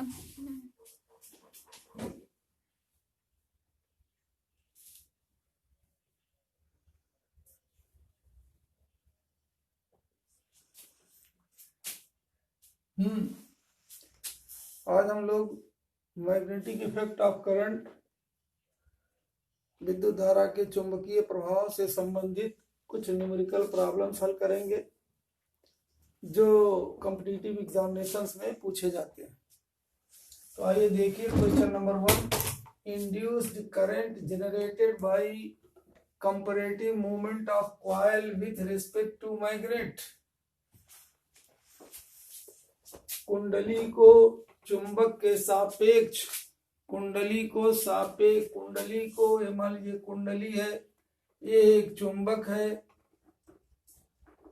आज हम लोग मैग्नेटिक इफेक्ट ऑफ करंट, विद्युत धारा के चुंबकीय प्रभाव से संबंधित कुछ न्यूमेरिकल प्रॉब्लम्स हल करेंगे जो कॉम्पिटिटिव एग्जामिनेशंस में पूछे जाते हैं। तो आइए देखिए question number 1। Induced current generated by comparative movement of coil with respect to magnet. कुंडली को चुंबक के सापेक्ष, कुंडली को मान लीजिए कुंडली है, ये एक चुंबक है।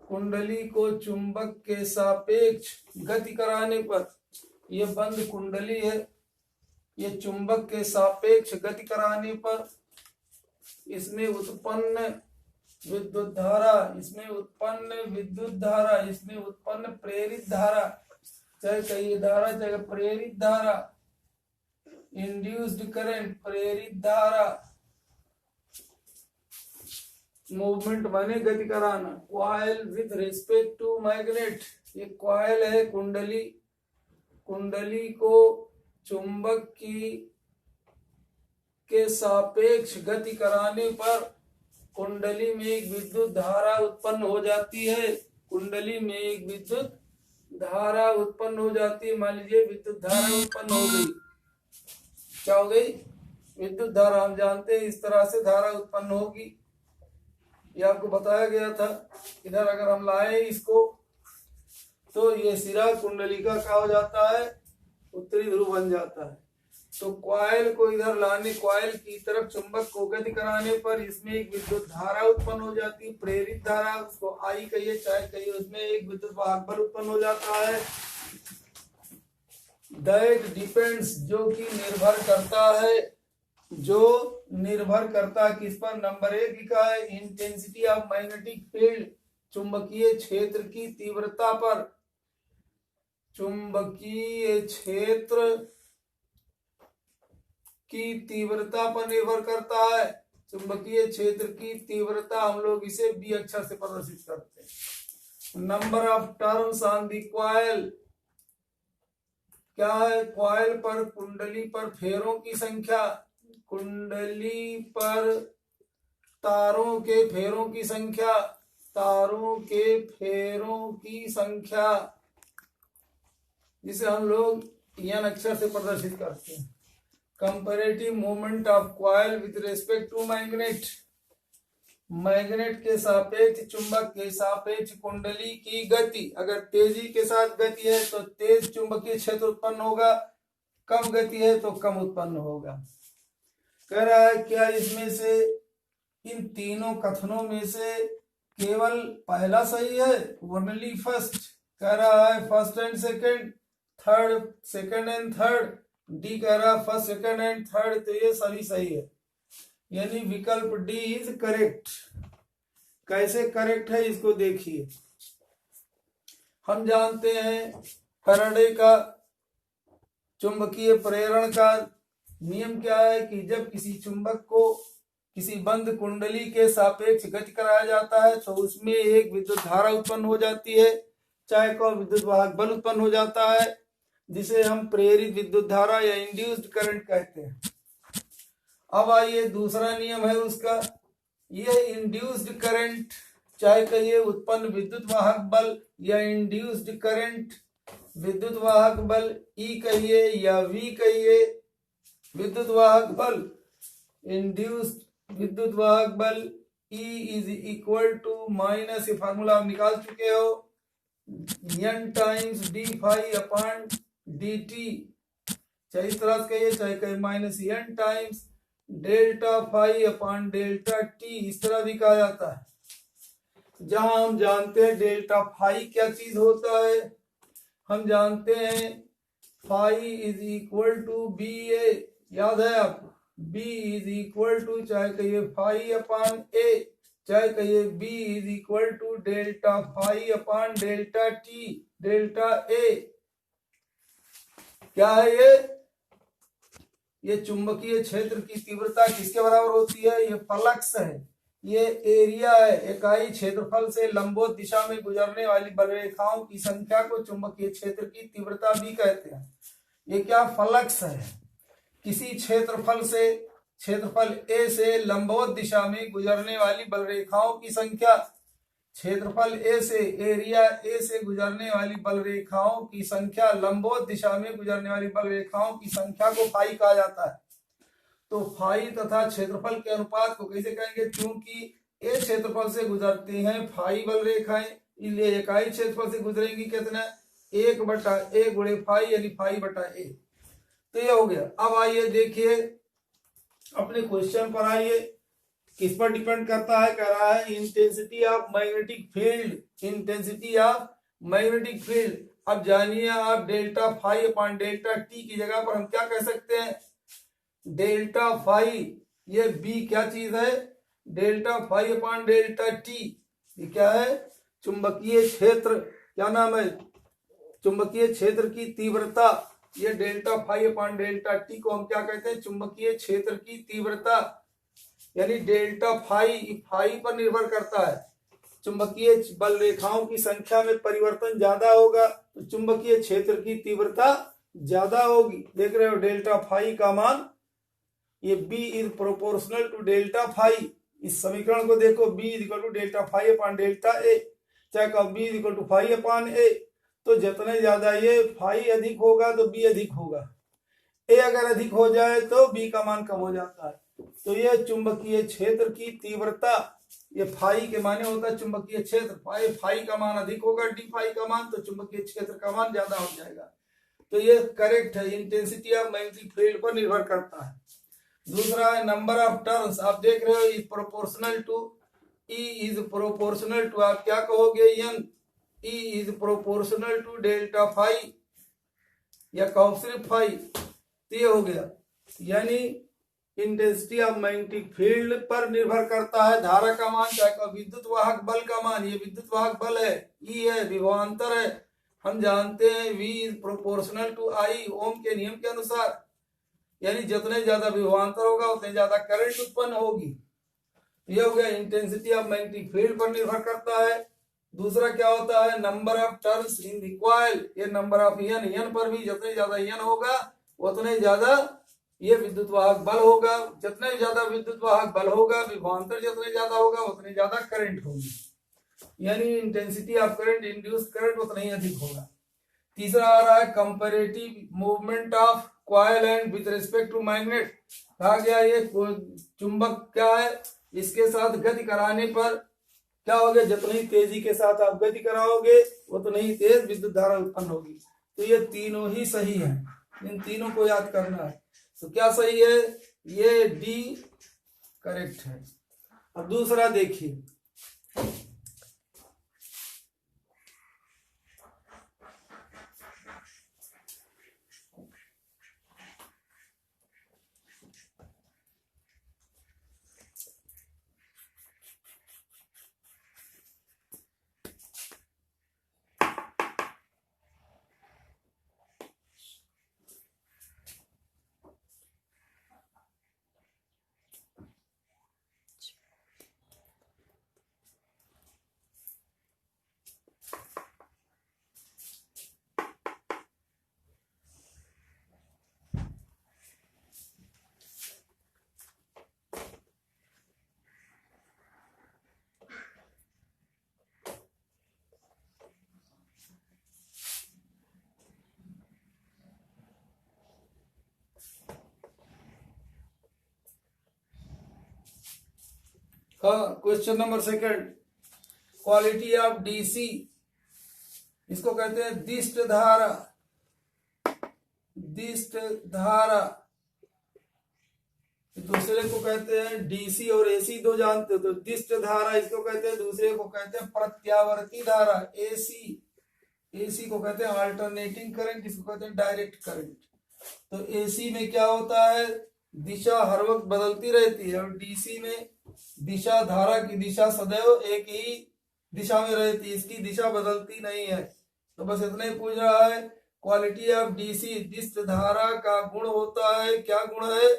कुंडली को चुंबक के सापेक्ष गति कराने पर, ये बंद कुंडली है, ये चुंबक के सापेक्ष गति कराने पर इसमें उत्पन्न विद्युत धारा, इसमें उत्पन्न प्रेरित धारा, चाहे कहिए धारा चाहे प्रेरित धारा, इंड्यूस्ड करंट प्रेरित धारा, मूवमेंट माने गति कराना, coil with respect to magnet, ये कॉइल है कुंडली, कुंडली को चुंबक के सापेक्ष गति कराने पर कुंडली में एक विद्युत धारा उत्पन्न हो जाती है। कुंडली में एक विद्युत धारा उत्पन्न हो जाती है। मान लीजिए विद्युत धारा उत्पन्न हो गई, क्या हो गई? विद्युत धारा। हम जानते हैं इस तरह से धारा उत्पन्न होगी, ये आपको बताया गया था। इधर अगर हम लाए इसको तो ये सिरा कुंडली का क्या हो जाता है? उत्तरी ध्रुव बन जाता है। तो कॉइल को इधर लाने, कॉइल की तरफ चुंबक को गति कराने पर इसमें एक विद्युत धारा उत्पन्न हो जाती है, प्रेरित धारा, उसको आई कहिए चाहे कहिए, उसमें एक विद्युत वाहक बल उत्पन्न हो जाता है। दैट डिपेंड्स, जो कि निर्भर करता है किस पर? नंबर 1 लिखा है इंटेंसिटी ऑफ मैग्नेटिक फील्ड, चुंबकीय क्षेत्र की तीव्रता पर। चुंबकीय क्षेत्र की तीव्रता पर निर्भर करता है। चुंबकीय क्षेत्र की तीव्रता हम लोग इसे बी अक्षर से प्रदर्शित करते हैं। Number of turns on the coil, क्या है? कॉइल पर, कुंडली पर फेरों की संख्या, कुंडली पर तारों के फेरों की संख्या, तारों के फेरों की संख्या, जिसे हम लोग एन अक्षर से प्रदर्शित करते हैं। Comparative movement of coil with respect to magnet, magnet के सापेक्ष, चुंबक के सापेक्ष कुंडली की गति। अगर तेजी के साथ गति है तो तेज चुंबकीय क्षेत्र उत्पन्न होगा, कम गति है तो कम उत्पन्न होगा। कह रहा है क्या इसमें से, इन तीनों कथनों में से केवल पहला सही है? Only first. कह रहा है first and second, third, second and third. D कह रहा है फर्स्ट, सेकंड एंड थर्ड, तो ये सभी सही है, यानी विकल्प डी इज करेक्ट। कैसे करेक्ट है इसको देखिए। हम जानते हैं फैराडे का चुंबकीय प्रेरण का नियम क्या है कि जब किसी चुंबक को किसी बंद कुंडली के सापेक्ष गति कराया जाता है तो उसमें एक विद्युत धारा उत्पन्न हो जाती है, चाहे को विद्युत वाहक बल उत्पन्न हो जाता है, जिसे हम प्रेरित विद्युत धारा या इंड्यूस्ड करंट कहते हैं। अब आइए दूसरा नियम है उसका, यह इंड्यूस्ड करंट, चाहे कहिए उत्पन्न विद्युत वाहक बल या इंड्यूस्ड करंट, विद्युत वाहक बल ई कहिए या वी कहिए, विद्युत वाहक बल, इंड्यूस्ड विद्युत वाहक बल E is equal to minus, ये फार्मूला आप निकाल चुके हो, n times d phi upon d t, चाहे इस तरह से कहिए चाहे कहिए minus n times delta phi upon delta t, इस तरह भी कहा जाता है। जहां हम जानते हैं डेल्टा फाई क्या चीज होता है, हम जानते हैं phi is equal to b a, याद है आपको? बी इज इक्वल टू चाहे कहिए फाई अपॉन ए, चाहे कहिए B is equal to delta phi upon delta T, delta A. क्या है ये चुंबकीय क्षेत्र की तीव्रता किसके बराबर होती है? ये फ्लक्स है, ये एरिया है। इकाई क्षेत्रफल से लंबवत दिशा में गुजरने वाली बलरेखाओं की संख्या को चुंबकीय क्षेत्र की तीव्रता भी कहते हैं। ये क्या फ्लक्स है? किसी क्षेत्रफल ए से लंबवत दिशा में गुजरने वाली बलरेखाओं की संख्या, क्षेत्रफल ए से, एरिया ए से गुजरने वाली बलरेखाओं की संख्या, लंबवत दिशा में गुजरने वाली बलरेखाओं की संख्या को फाई कहा जाता है। तो फाई तथा क्षेत्रफल के अनुपात को कैसे कहेंगे? क्योंकि ए क्षेत्रफल से गुजरती हैं फाई बलरेखाएं, इसलिए इकाई क्षेत्रफल से गुजरेंगी कितना? 1/a गुणे फाई, यानी फाई बटा ए। तो ये हो गया। अब आइए देखिए अपने क्वेश्चन पर आइए, किस पर डिपेंड करता है? कह रहा है intensity of magnetic field, intensity of magnetic field. अब जानिए आप delta phi upon delta t की जगह पर हम क्या कह सकते हैं? डेल्टा फाई, ये बी क्या चीज है? Delta phi upon delta t, ये क्या है? चुंबकीय क्षेत्र। क्या नाम है? चुंबकीय क्षेत्र की तीव्रता। ये delta phi upon delta t को हम क्या कहते हैं? चुंबकीय क्षेत्र की तीव्रता, यानी डेल्टा फाई पर निर्भर करता है। चुंबकीय बल रेखाओं की संख्या में परिवर्तन ज्यादा होगा तो चुंबकीय क्षेत्र की तीव्रता ज्यादा होगी। देख रहे हो डेल्टा फाई का मान, ये B is proportional to delta phi. इस समीकरण को देखो, B is equal to delta phi upon delta A, चाहे कहो B is equal to phi upon A. तो जितने ज्यादा ये फाई अधिक होगा तो B अधिक होगा, ए अगर अधिक हो जाए तो B का मान कम हो जाता है। तो ये चुंबकीय क्षेत्र की तीव्रता, ये फाई के माने होता है चुंबकीय क्षेत्र। फाई का मान अधिक होगा, डी फाई का मान, तो चुंबकीय क्षेत्र का मान ज्यादा हो जाएगा। तो ये करेक्ट है, इंटेंसिटी ऑफ मैग्नेटिक फील्ड पर निर्भर करता है। दूसरा है नंबर ऑफ टर्न्स। आप देख रहे हो is proportional to, E is proportional to, आप क्या कहोगे? N. E is proportional to delta phi, या कहो सिर्फ फाई। तो ये हो गया, यानी इंटेंसिटी ऑफ मैग्नेटिक फील्ड पर निर्भर करता है धारा का मान, चाहे विद्युत वाहक बल का मान। ये विद्युत वाहक बल है, ई है, विभवांतर है। हम जानते हैं V is proportional to I, Ohm के नियम के अनुसार, यानी जितने ज्यादा विभवांतर होगा उतने ज्यादा करंट उत्पन्न होगी। ये हो गया इंटेंसिटी ऑफ मैग्नेटिक फील्ड पर निर्भर करता है। दूसरा क्या होता है? Number of turns in the coil, ये नंबर ऑफ एन पर भी जितने ज्यादा एन होगा उतने ज्यादा ये विद्युत वाहक बल होगा। जितने ज्यादा विद्युत वाहक बल होगा, विभवांतर जितने ज्यादा होगा उतने ज्यादा करंट होगी, यानी intensity of current, induce current उतना ही अधिक होगा। तीसरा आ रहा है comparative movement of coil and with respect to magnet. कहा गया ये चुंबक क्या है, इसके साथ गति कराने पर क्या होगा? जितनी तेजी के साथ आप गति कराओगे उतनी ही तेज विद्युत धारा उत्पन्न होगी। तो ये तीनों ही सही है, इन तीनों को याद करना है। तो क्या सही है? ये डी करेक्ट है। अब दूसरा देखिए, question number second, quality of DC, इसको कहते हैं दिष्ट धारा। दिष्ट धारा दूसरे को कहते हैं डीसी और एसी, दो जानते हो। तो दिष्ट धारा इसको कहते हैं, दूसरे को कहते हैं प्रत्यावर्ती धारा एसी। एसी को कहते हैं अल्टरनेटिंग करंट, इसको कहते हैं डायरेक्ट करंट। तो एसी में क्या होता है? दिशा हर वक्त बदलती रहती है, और डीसी में दिशा, धारा की दिशा सदैव एक ही दिशा में रहती है, इसकी दिशा बदलती नहीं है। तो बस इतना ही पूछ रहा है क्वालिटी ऑफ डीसी, विद्युत धारा का गुण होता है, क्या गुण है?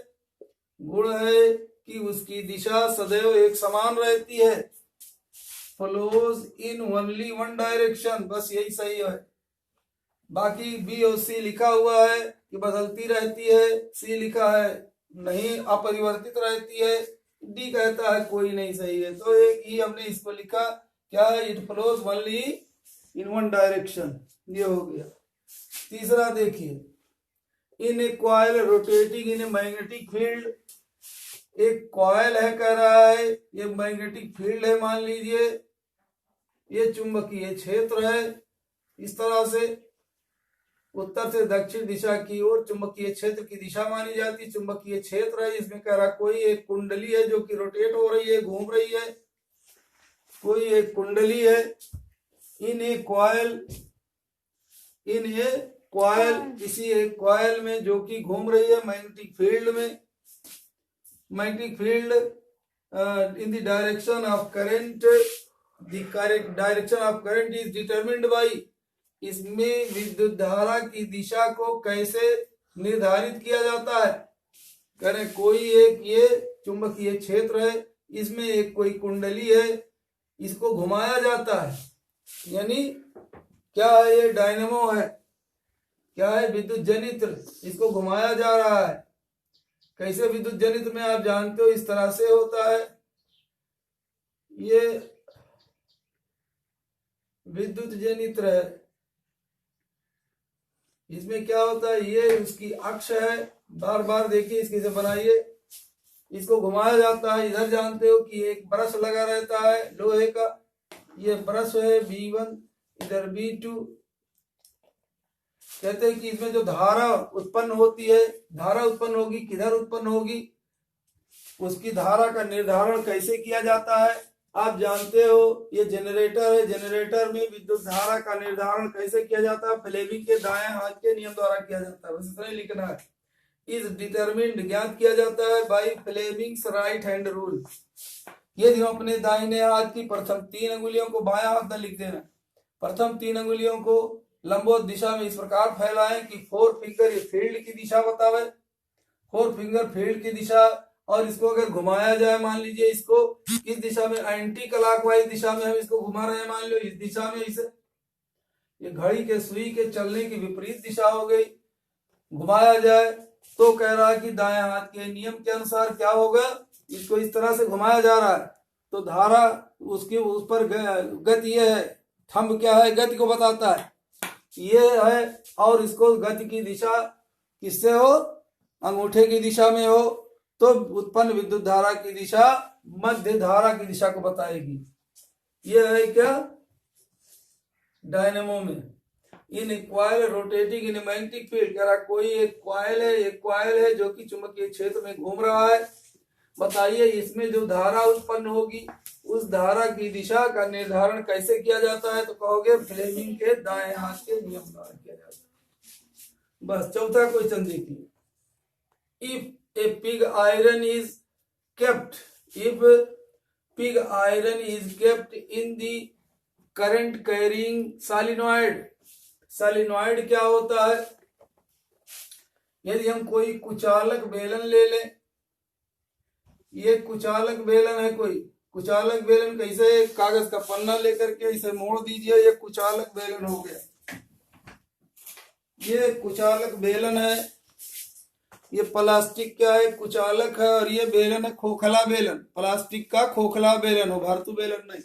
गुण है कि उसकी दिशा सदैव एक समान रहती है, flows in only one direction, बस यही सही है। बाकी बी और सी लिखा हुआ है कि बदलती रहती है, सी लिखा है नहीं अपरिवर्तित रहती है, डी कहता है कोई नहीं सही है। तो एक ही हमने इसको लिखा, क्या है? It flows only in one direction, ये हो गया। तीसरा देखिए, in a coil rotating in a magnetic field, एक कॉइल है कह रहा है, ये मैग्नेटिक फील्ड है मान लीजिए, ये चुंबकीय क्षेत्र है, इस तरह से उत्तर से दक्षिण दिशा की ओर चुंबकीय क्षेत्र की दिशा मानी जाती है, चुंबकीय क्षेत्र है। इसमें कह रहा कोई एक कुंडली है जो कि रोटेट हो रही है, घूम रही है, कोई एक कुंडली है। इन ए कॉइल, किसी एक कॉइल में जो कि घूम रही है मैग्नेटिक फील्ड में, magnetic field in the direction of current, the correct direction of current is determined by, इसमें विद्युत धारा की दिशा को कैसे निर्धारित किया जाता है? करें कोई एक ये चुंबकीय क्षेत्र है, इसमें एक कोई कुंडली है, इसको घुमाया जाता है, यानी क्या है? ये डायनेमो है, क्या है? विद्युत जनित्र, इसको घुमाया जा रहा है। कैसे विद्युत जनित्र में आप जानते हो इस तरह से होता है, ये विद्युत जनित्र है, इसमें क्या होता है? ये उसकी अक्ष है, बार बार देखिए इसके से बनाइए, इसको घुमाया जाता है। इधर जानते हो कि एक ब्रश लगा रहता है लोहे का, ये ब्रश है B1, इधर B2। कहते हैं कि इसमें जो धारा उत्पन्न होती है, धारा उत्पन्न होगी, किधर उत्पन्न होगी, उसकी धारा का निर्धारण कैसे किया जाता है? आप जानते हो ये जनरेटर है, जनरेटर में विद्युत धारा का निर्धारण कैसे किया जाता है? फ्लेमिंग के दाएं हाथ के नियम द्वारा किया जाता है, बस इतना ही लिखना है। इज डिटरमिन्ड, ज्ञात किया जाता है by Fleming's right hand rule. यदि हम अपने दाहिने हाथ की प्रथम 3 अंगुलियों को, बायां हाथ न लिख देना, प्रथम 3 अंगुलियों को लंबवत दिशा में इस प्रकार फैलाएं कि 4 फिंगर ये फील्ड की दिशा बतावे, 4 फिंगर फील्ड की दिशा, और इसको अगर घुमाया जाए, मान लीजिए इसको किस दिशा में, एंटी क्लॉकवाइज दिशा में हम इसको घुमा रहे हैं, मान लो इस दिशा में, इसे ये घड़ी के सुई के चलने की विपरीत दिशा हो गई, घुमाया जाए तो कह रहा है कि दाएं हाथ के नियम के अनुसार क्या होगा? इसको इस तरह से घुमाया जा रहा है तो धारा उसके उस पर गति ये है, थंब क्या है? गति को बताता है, ये है। और इसको गति की दिशा किससे हो? अंगूठे की दिशा में हो, तो उत्पन्न विद्युत धारा की दिशा मध्य धारा की दिशा को बताएगी। ये है क्या? डायनेमो में। In coil rotating in magnetic field, कह रहा कोई एक कॉइल है जो कि चुंबकीय क्षेत्र में घूम रहा है। बताइए इसमें जो धारा उत्पन्न होगी, उस धारा की दिशा का निर्धारण कैसे किया जाता है? तो कहोगे फ्लेमिंग के दाएं हाथ के नियम द्वारा किया जाता है। बस चौथा क्वेश्चन देखिए, if a pig iron is kept, if pig iron is kept in the current carrying solenoid, solenoid क्या होता है? यदि हम कोई कुचालक बेलन ले लें, ये कुचालक बेलन है, कोई कुचालक बेलन कैसे? कागज का पन्ना लेकर के इसे मोड़ दीजिए, ये कुचालक बेलन हो गया। ये कुचालक बेलन है, ये प्लास्टिक क्या है? कुचालक है, और ये बेलन है खोखला बेलन, प्लास्टिक का खोखला बेलन हो, धातु बेलन नहीं,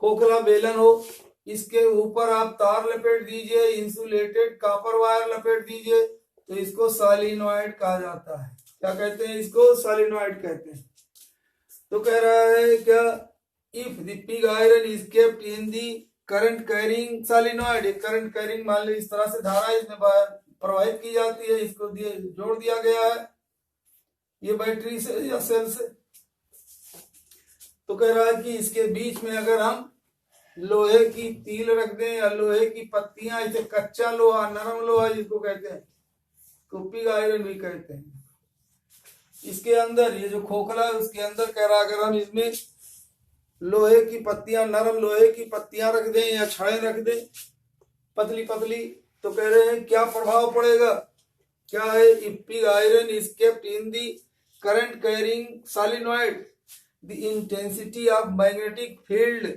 खोखला बेलन हो। इसके ऊपर आप तार लपेट दीजिए, इंसुलेटेड कॉपर वायर लपेट दीजिए, तो इसको सॉलिनॉइड कहा जाता है। क्या कहते हैं इसको? सॉलिनॉइड कहते हैं। तो कह रहा है क्या? If the pig iron is kept in the current carrying solenoid, current carrying मान ली इस तरह से धारा इसमें प्रवाहित की जाती है, इसको जोड़ दिया गया है ये बैटरी से या सेल से। तो कह रहा है कि इसके बीच में अगर हम लोहे की तील रख दें या लोहे की पत्तियां, इसे कच्चा लोहा, नरम लोहा जिसको कहते हैं, तो पिग आयरन भी कहते हैं। इसके अंदर ये जो खोखला है उसके अंदर कह रहा अगर हम इसमें लोहे की पत्तियां, नरम लोहे की पत्तियां रख दें या छड़ें रख दें पतली पतली, तो कह रहे हैं क्या प्रभाव पड़ेगा, क्या है, if pig iron is kept in the current carrying solenoid the intensity of magnetic field,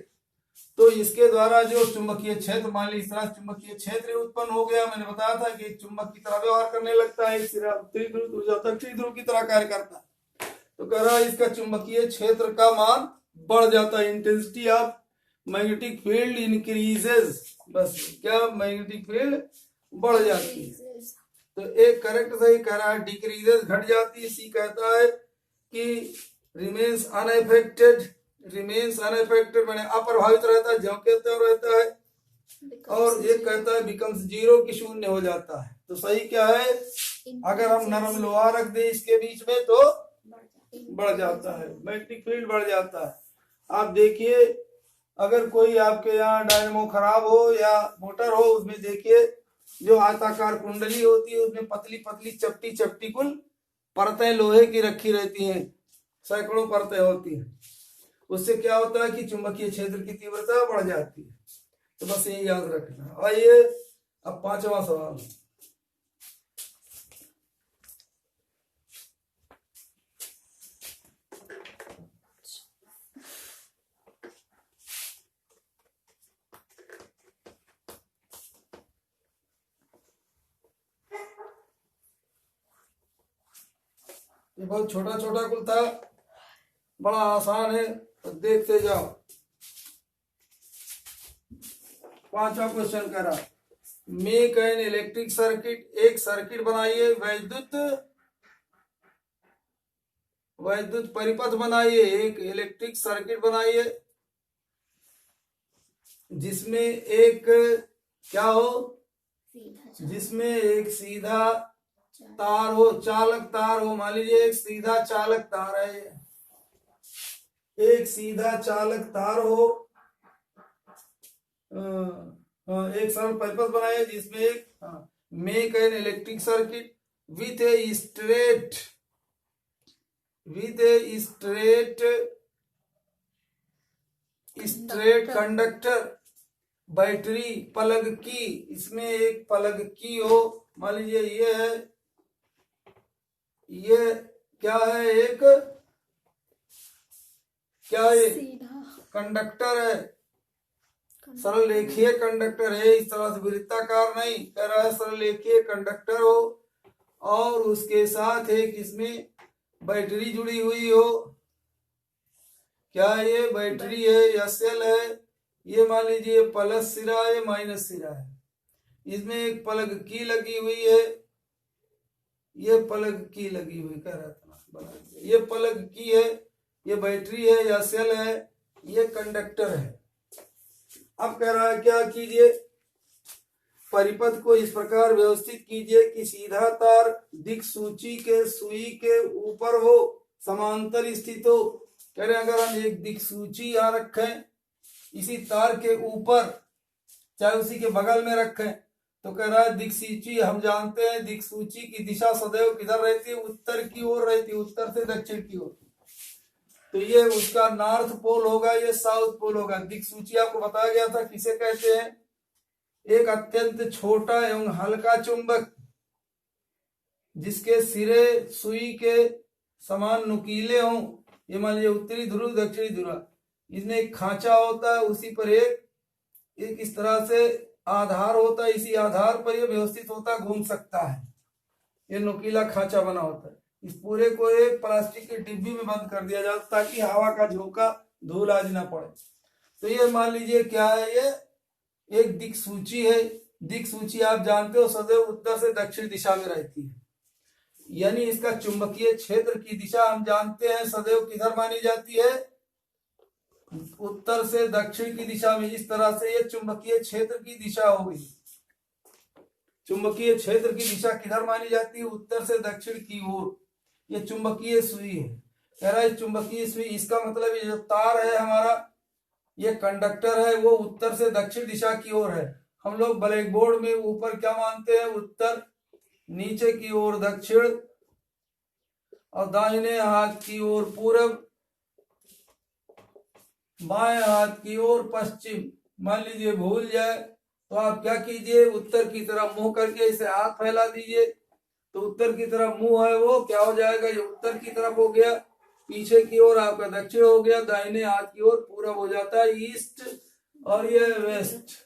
तो इसके द्वारा जो चुंबकीय क्षेत्र, मान ली इस तरह चुंबकीय क्षेत्र उत्पन्न हो गया। मैंने बताया था कि एक चुंबक की तरह व्यवहार करने लगता है, एक सिरा उत्तरी ध्रुव दूसरा दक्षिणी ध्रुव की तरह कार्य करता है। तो कह रहा है इसका चुंबकीय क्षेत्र का मान बढ़ जाता है, intensity of magnetic field increases, बस क्या, मैग्नेटिक फील्ड बढ़ जाती है। तो एक करेक्ट सही कह रहा है, डिक्रीजेस घट जाती है। सी कहता है कि रिमेन्स अनअफेक्टेड, रिमेन्स अनअफेक्टेड माने अप्रभावित रहता है, ज्यों के त्यों रहता है। और एक कहता है बिकम्स जीरो, की शून्य हो जाता है। तो सही क्या है, अगर हम नरम लोहा रख दे इसके बीच में तो बढ़ जाता है, मैग्नेटिक फील्ड बढ़ जाता है। आप देखिए अगर कोई आपके यहाँ डायनेमो खराब हो या मोटर हो, उसमें देखिए जो आयताकार कुंडली होती है उसमें पतली पतली चपटी चपटी कुल परतें लोहे की रखी रहती हैं, सैकड़ों परतें होती हैं। उससे क्या होता है कि चुंबकीय क्षेत्र की तीव्रता बढ़ जाती है। तो बस ये याद रखना। आइए अब पांचवा सवाल, ये बहुत छोटा छोटा कुल था, बड़ा आसान है, तो देखते जाओ। पांचवा क्वेश्चन करा, मेक एन इलेक्ट्रिक सर्किट, एक सर्किट बनाइए, वैद्युत परिपथ बनाइए, एक इलेक्ट्रिक सर्किट बनाइए जिसमें एक क्या हो, जिसमें एक सीधा तार हो, चालक तार हो। मान लीजिए एक सीधा चालक तार है, एक सीधा चालक तार हो, एक सरल परिपथ बनाए जिसमें एक, make an electric circuit with a straight conductor battery plug की, इसमें एक प्लग की हो। मान लीजिए ये है, ये क्या है, एक क्या है, कंडक्टर है, सरल रेखीय कंडक्टर है, इस तरह से वृत्ताकार नहीं, कह रहा है सरल रेखीय कंडक्टर हो और उसके साथ एक इसमें बैटरी जुड़ी हुई हो। क्या ये बैटरी है या सेल है, ये मान लीजिए प्लस सिरा है माइनस सिरा है, इसमें एक प्लग की लगी हुई है, ये प्लग की लगी हुई, कह रहा था ये प्लग की है, ये बैटरी है या सेल है, ये कंडक्टर है। अब कह रहा है क्या कीजिए, परिपथ को इस प्रकार व्यवस्थित कीजिए कि सीधा तार दिक्सूची के सुई के ऊपर हो, समांतर स्थित हो। कह रहे हैं अगर हम एक दिक्सूची यहाँ रखें इसी तार के ऊपर, चाहे उसी के बगल में रखें, तो कह रहा है दिक्सूची, हम जानते हैं दिक्सूची की दिशा सदैव किधर रहती है, उत्तर की ओर रहती है, उत्तर से दक्षिण की ओर। तो ये उसका नॉर्थ पोल होगा, ये साउथ पोल होगा। दिक्सूची आपको बताया गया था किसे कहते हैं, एक अत्यंत छोटा एवं हल्का चुंबक जिसके सिरे सुई के समान नुकीले हों। ये मान लीजिए उत्तरी ध्रुव दक्षिणी ध्रुव, इसमें एक खांचा होता है, उसी पर एक इस तरह से आधार होता है, इसी आधार पर यह व्यवस्थित होता है, घूम सकता है, ये नुकीला खांचा बना होता है। इस पूरे को एक प्लास्टिक की डिब्बी में बंद कर दिया जाता ताकि हवा का झोंका धूल आज ना पड़े। तो ये मान लीजिए क्या है, ये एक दिक्सूची है। दिक्सूची आप जानते हो सदैव उत्तर से दक्षिण दिशा में रहती है, यानी इसका चुंबकीय क्षेत्र की दिशा हम जानते हैं सदैव किधर मानी जाती है, उत्तर से दक्षिण की दिशा में। इस तरह से ये चुंबकीय क्षेत्र की दिशा होगी। चुंबकीय क्षेत्र की दिशा किधर मानी जाती है, उत्तर से दक्षिण की ओर। ये चुंबकीय सुई है, कह रहा है चुंबकीय सुई, इसका मतलब ये जो तार है हमारा, ये कंडक्टर है, वो उत्तर से दक्षिण दिशा की ओर है। हम लोग ब्लैक बोर्ड में ऊपर क्या मानते हैं, उत्तर, नीचे की ओर दक्षिण और दाहिने हाथ की ओर पूरब, बाएं हाथ की ओर पश्चिम। मान लीजिए भूल जाए तो आप क्या कीजिए, उत्तर की तरफ मुंह करके इसे हाथ फैला दीजिए, तो उत्तर की तरफ मुंह है वो क्या हो जाएगा, ये उत्तर की तरफ हो गया, पीछे की ओर आपका दक्षिण हो गया, दाहिने हाथ की ओर पूरब हो जाता है ईस्ट, और ये वेस्ट।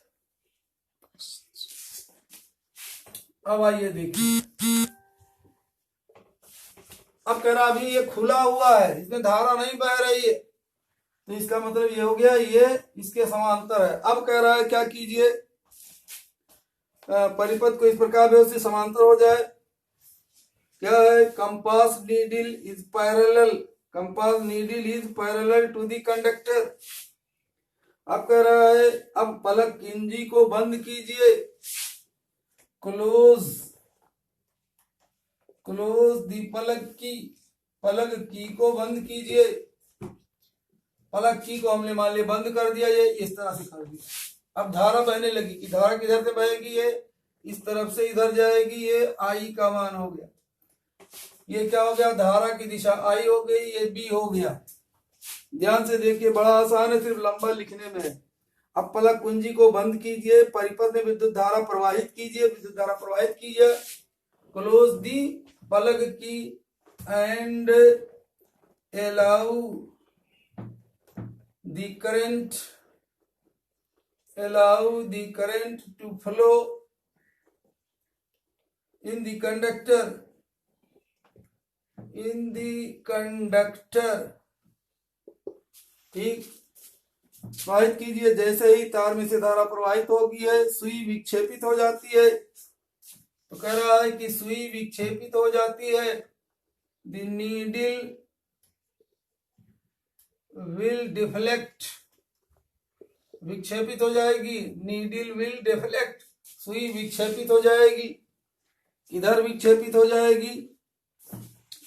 अब आइए देखिए, अब कह रहा अभी ये खुला हुआ है, इसमें धारा नहीं बह रही है, तो इसका मतलब ये हो गया ये इसके समांतर है। अब कह रहा है क्या कीजिए, परिपथ को इस प्रकार व्यवस्थित समांतर हो जाए। क्या है, compass needle is parallel, compass needle is parallel to the conductor. अब कह रहा है अब पलक किंजी को बंद कीजिए, क्लोज, क्लोज दी पलक की को बंद कीजिए। पलक की को हमने मान लिया बंद कर दिया, ये इस तरह से कर दिया। अब धारा बहने लगी, कि धारा किधर से बहेगी, ये इस तरफ से इधर जाएगी, ये आई का मान हो गया, ये क्या हो गया, धारा की दिशा आई हो गई, ये बी हो गया। ध्यान से देखिए, बड़ा आसान है, सिर्फ लंबा लिखने में है। अब पलक कुंजी को बंद कीजिए, परिपथ में विद्युत धारा प्रवाहित कीजिए, विद्युत धारा प्रवाहित कीजिए, क्लोज दी पलक की and allow the current to flow in the conductor ठीक, प्रवाहित कीजिए। जैसे ही तार में से धारा प्रवाहित होगी है, सुई विक्षेपित हो जाती है, तो कह रहा है कि सुई विक्षेपित हो जाती है, द नीडल विल डिफ्लेक्ट, विक्षेपित हो जाएगी, नीडल विल डिफ्लेक्ट, सुई विक्षेपित हो जाएगी, इधर विक्षेपित हो जाएगी।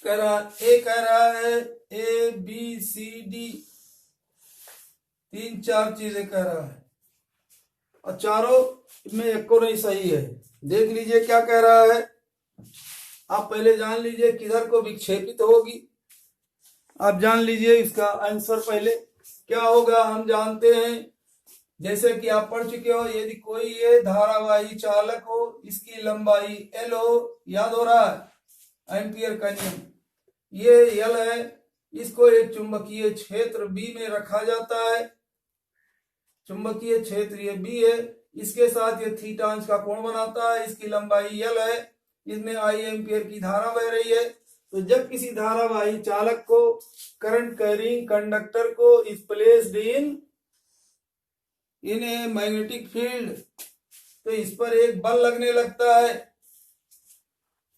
कह रहा है ए बी सी डी, 3-4 चीजें कह रहा है, और चारों में एक को नहीं सही है। देख लीजिए क्या कह रहा है, आप पहले जान लीजिए किधर को विक्षेपित होगी, आप जान लीजिए इसका आंसर। पहले क्या होगा हम जानते हैं, जैसे कि आप पढ़ चुके हो, यदि कोई ये धारावाही चालक हो, इसकी लंबाई एल हो, याद हो रहा है एम्पियर का नियम, ये एल है, इसको एक चुंबकीय क्षेत्र बी में रखा जाता है, चुंबकीय क्षेत्र ये बी है, इसके साथ ये थीटा अंश का कोण बनाता है, इसकी लंबाई एल है, इसमें आई एम्पियर की धारा बह रही है। तो जब किसी धारावाही चालक को, करंट कैरिंग कंडक्टर को is placed in a magnetic field, तो इस पर एक बल लगने लगता है,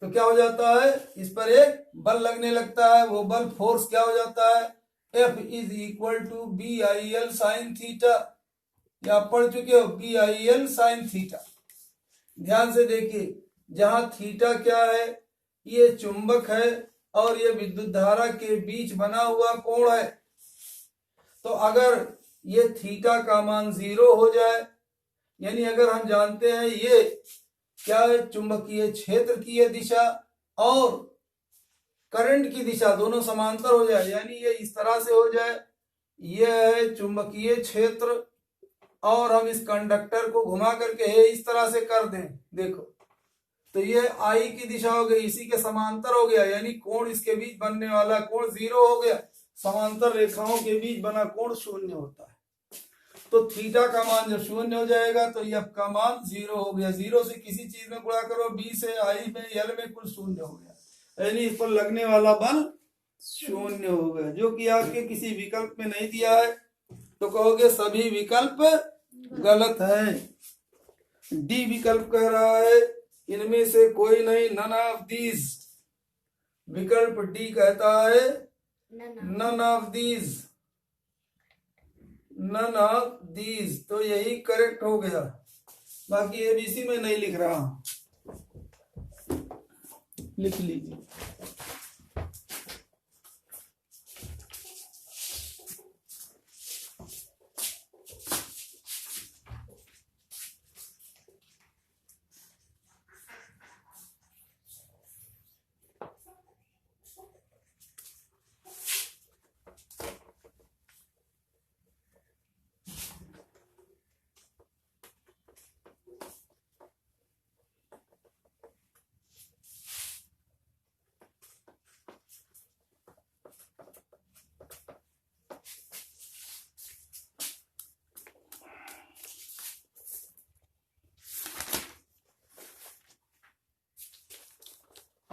तो क्या हो जाता है, इस पर एक बल लगने लगता है, वो बल फोर्स क्या हो जाता है, F is equal to B I L sine theta, या आप पढ़ चुके हो B I L sine theta. ध्यान से देखिए, जहां थीटा क्या है, ये चुंबक है और ये विद्युत धारा के बीच बना हुआ कोण है, तो अगर ये थीटा का मान 0 हो जाए, यानी अगर हम जानते हैं ये क्या है, चुंबकीय क्षेत्र की ये दिशा और करंट की दिशा दोनों समांतर हो जाए, यानी ये इस तरह से हो जाए, ये है चुंबकीय क्षेत्र और हम इस कंडक्टर को घुमा करके इस तरह से कर दें, देखो, तो ये आई की दिशा हो गई, इसी के समांतर हो गया, यानी कोण इसके बीच बनने वाला कोण 0 हो गया, समांतर रेखाओं के बीच बना कोण 0 होता है। तो थीटा का मान जब 0 हो जाएगा तो एफ का मान 0 हो गया, 0 से किसी चीज में गुणा करो, बी से आई में एल में कुल 0 हो गया, यानी इस पर लगने वाला बल 0 हो गया, जो कि आपके किसी विकल्प में नहीं दिया है, तो कहोगे सभी विकल्प गलत है। डी विकल्प कह रहा है इनमें से कोई नहीं, नन ऑफ दीज, विकल्प डी कहता है नन ऑफ दीज, तो यही करेक्ट हो गया, बाकी एबीसी में नहीं लिख रहा, लिख लीजिए।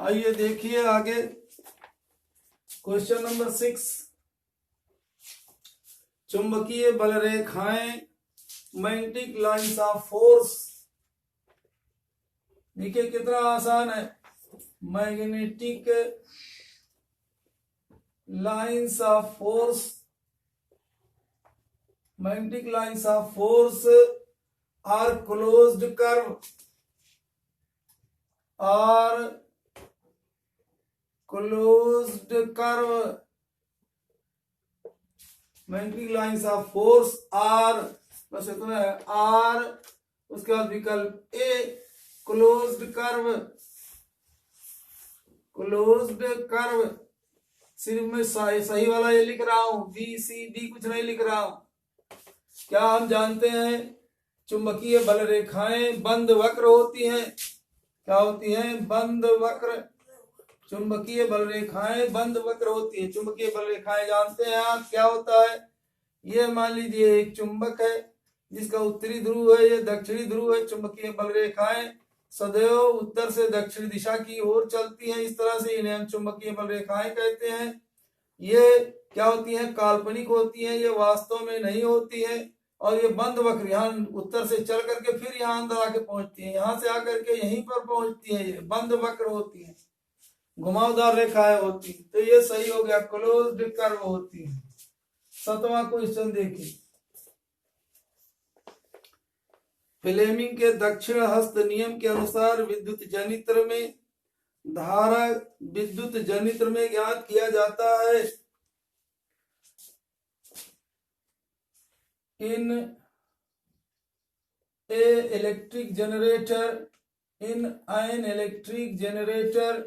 आइए देखिए आगे क्वेश्चन नंबर 6। चुंबकीय बल रेखाएं मैग्नेटिक लाइंस ऑफ फोर्स। देखिए कितना आसान है। Magnetic lines of force, magnetic lines of force are closed curve, are closed curve. Magnetic lines of force are, बस इतना है, आर, उसके बाद विकल्प A closed curve, closed curve. सिर्फ मैं सही वाला ये लिख रहा हूं, बी सी डी कुछ नहीं लिख रहा हूं। क्या हम जानते हैं चुंबकीय बल रेखाएं बंद वक्र होती हैं। क्या होती हैं? बंद वक्र। चुंबकीय बल रेखाएं बंद वक्र होती है। चुंबकीय बल रेखाएं जानते हैं आप क्या होता है। ये मान लीजिए एक चुंबक है जिसका उत्तरी ध्रुव है, ये दक्षिणी ध्रुव है। चुंबकीय बल रेखाएं सदैव उत्तर से दक्षिण दिशा की ओर चलती हैं। इस तरह से इन्हें हम चुंबकीय बल रेखाएं कहते हैं। ये क्या होती हैं? काल्पनिक होती हैं, ये वास्तव में नहीं होती है। और ये बंद वक्र यहाँ उत्तर से चल करके फिर यहाँ अंदर आके पहुंचती है, यहाँ से आकर के यहीं पर पहुंचती है। ये बंद वक्र होती है, घुमावदार रेखाएं होती। तो ये सही हो गया, क्लोज्ड कर्व होती है। 7वां क्वेश्चन देखिए। फ्लेमिंग के दक्षिण हस्त नियम के अनुसार विद्युत जनित्र में धारा विद्युत जनित्र में ज्ञात किया जाता है। इन electric generator, in an electric generator,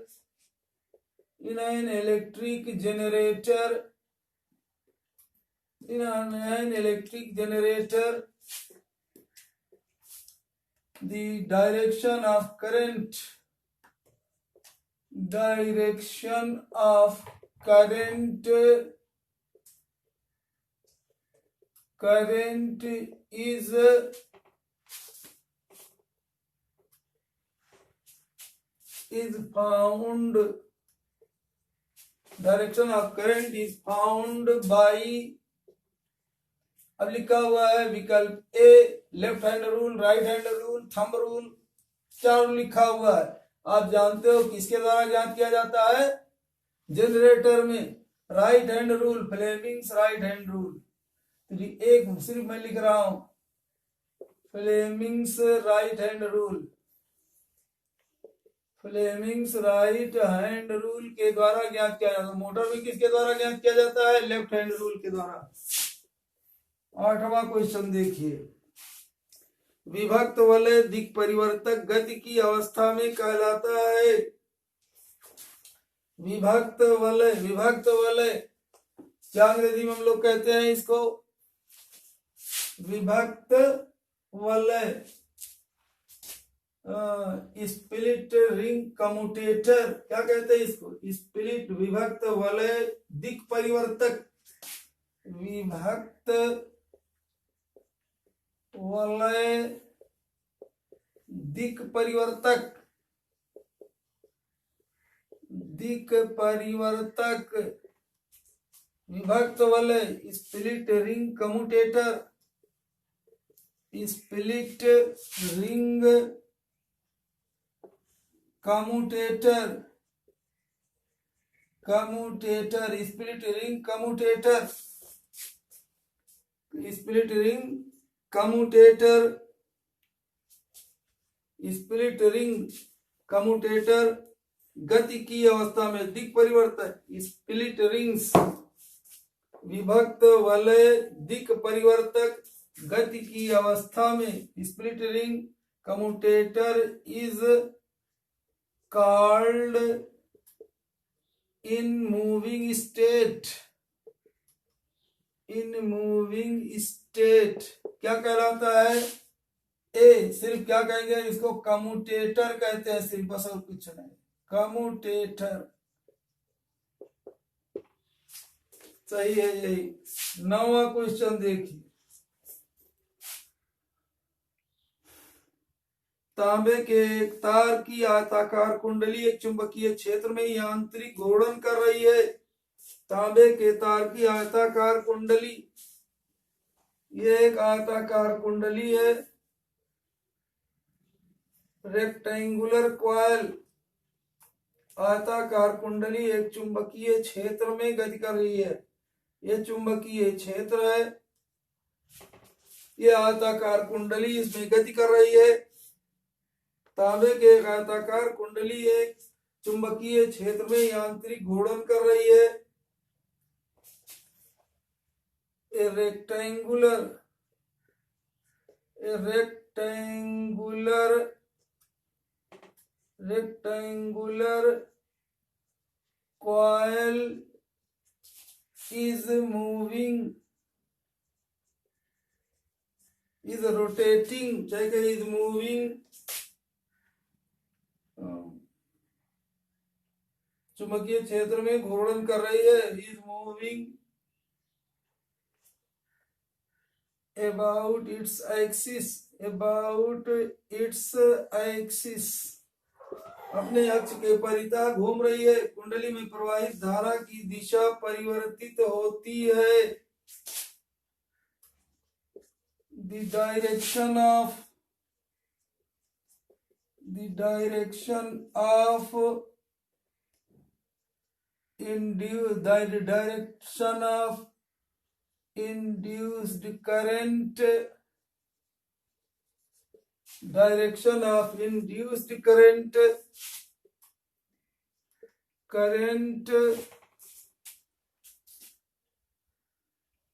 in an electric generator, in an electric generator the direction of current, direction of current, current is found, direction of current is found by, अब लिखा हुआ है विकल्प A left hand rule, right hand rule, thumb rule, चार लिखा हुआ है। आप जानते हो किसके द्वारा ज्ञात किया जाता है? जनरेटर में right hand rule, Fleming's right hand rule. एक सिर्फ मैं लिख रहा हूं, Fleming's right hand rule, Fleming's right hand rule के द्वारा ज्ञात किया जाता है। मोटर में किसके द्वारा ज्ञात किया जाता है? लेफ्ट हैंड रूल के द्वारा। 8वां क्वेश्चन देखिए। विभक्त वलय दिक् परिवर्तक गति की अवस्था में कहलाता है। विभक्त वलय, विभक्त वलय क्या अंग्रेजी में हम लोग कहते हैं इसको? विभक्त वलय, स्प्लिट रिंग कम्यूटेटर, क्या कहते हैं इसको? स्प्लिट विभक्त वलय दिक् परिवर्तक, विभक्त वलय दिक् परिवर्तक, दिक् परिवर्तक, विभक्त वलय split ring commutator, split ring commutator, commutator, split ring commutator, split ring commutator, split ring commutator गति की अवस्था में दिक् परिवर्तक, स्प्लिट रिंग्स विभक्त वलय दिक् परिवर्तक गति की अवस्था में, split ring commutator is called in moving state, in moving state क्या कहलाता है? ए सिर्फ क्या कहेंगे इसको? कम्यूटेटर कहते हैं सिर्फ, बस और कुछ नहीं, कम्यूटेटर सही है यही। 9वां क्वेश्चन देखिए। तांबे के एक तार की आयताकार कुंडली एक चुंबकीय क्षेत्र में यांत्रिक घूर्णन कर रही है। तांबे के तार की आयताकार कुंडली, ये एक आयताकार कुंडली है, रेक्टेंगुलर कॉइल, आयताकार कुंडली एक चुंबकीय क्षेत्र में गति कर रही है। ये चुंबकीय क्षेत्र है, ये आयताकार कुंडली इसमें गति कर रही है। तांबे के एक आयताकार कुंडली एक चुंबकीय क्षेत्र में यांत्रिक घूर्णन कर रही है। ए रेक्टेंगुलर coil is rotating, चाहिए is moving, चुंबकीय क्षेत्र में घूर्णन कर रही है, is moving about its axis, अपने अक्ष के परितः घूम रही है। कुंडली में प्रवाहित धारा की दिशा परिवर्तित होती है। The direction of induced current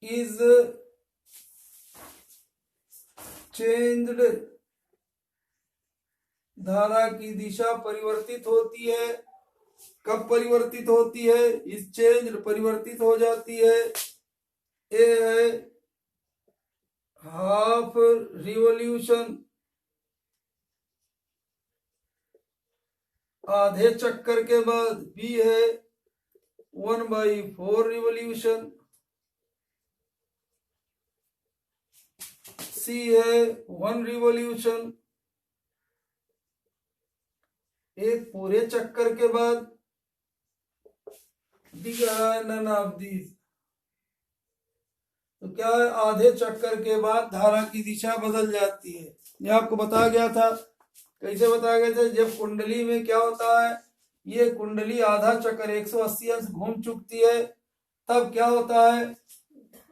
is changed, धारा की दिशा परिवर्तित होती है। कब परिवर्तित होती है? इस चेंज, परिवर्तित हो जाती है। ए है हाफ रिवॉल्यूशन, आधे चक्कर के बाद। बी है 1/4 रिवॉल्यूशन। सी है 1 रिवॉल्यूशन, एक पूरे चक्कर के बाद। डी कह रहा है नन ऑफ दीज, तो क्या है, आधे चक्कर के बाद धारा की दिशा बदल जाती है। ये आपको बताया गया था। कैसे बताया गया था? जब कुंडली में क्या होता है, ये कुंडली आधा चक्कर 180 अंश घूम चुकती है, तब क्या होता है,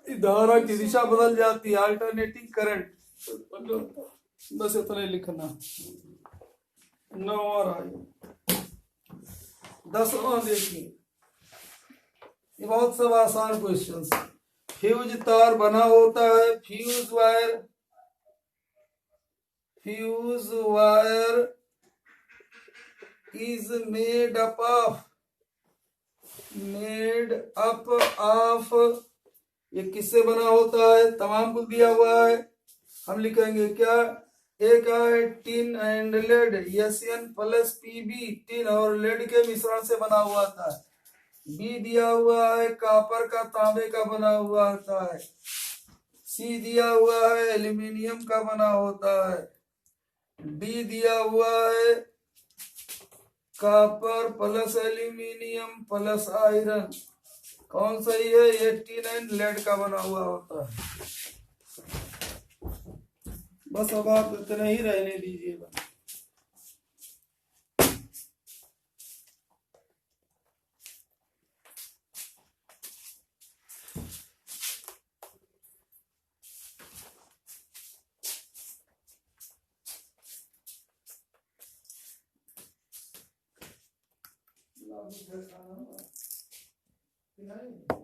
धारा की दिशा बदल जाती है, अल्टरनेटिंग करंट। बस इतना ही लिखना। 9 और आगे 10वां देखिए, ये बहुत सब आसान क्वेश्चन। फ्यूज तार बना होता है, fuse wire is made up of, ये किससे बना होता है? तमाम कुछ दिया हुआ है, हम लिखेंगे क्या? एक है tin and lead, SN + PB, tin और लेड के मिश्रण से बना हुआ था। बी दिया हुआ है कॉपर का, तांबे का बना हुआ होता है। सी दिया हुआ है एल्यूमिनियम का बना होता है। डी दिया हुआ है कॉपर + एल्यूमिनियम + आयरन। कौन सही है? ये टिन एंड लेड का बना हुआ होता है। बस अब आप इतना ही रहने दीजिएगा। नहीं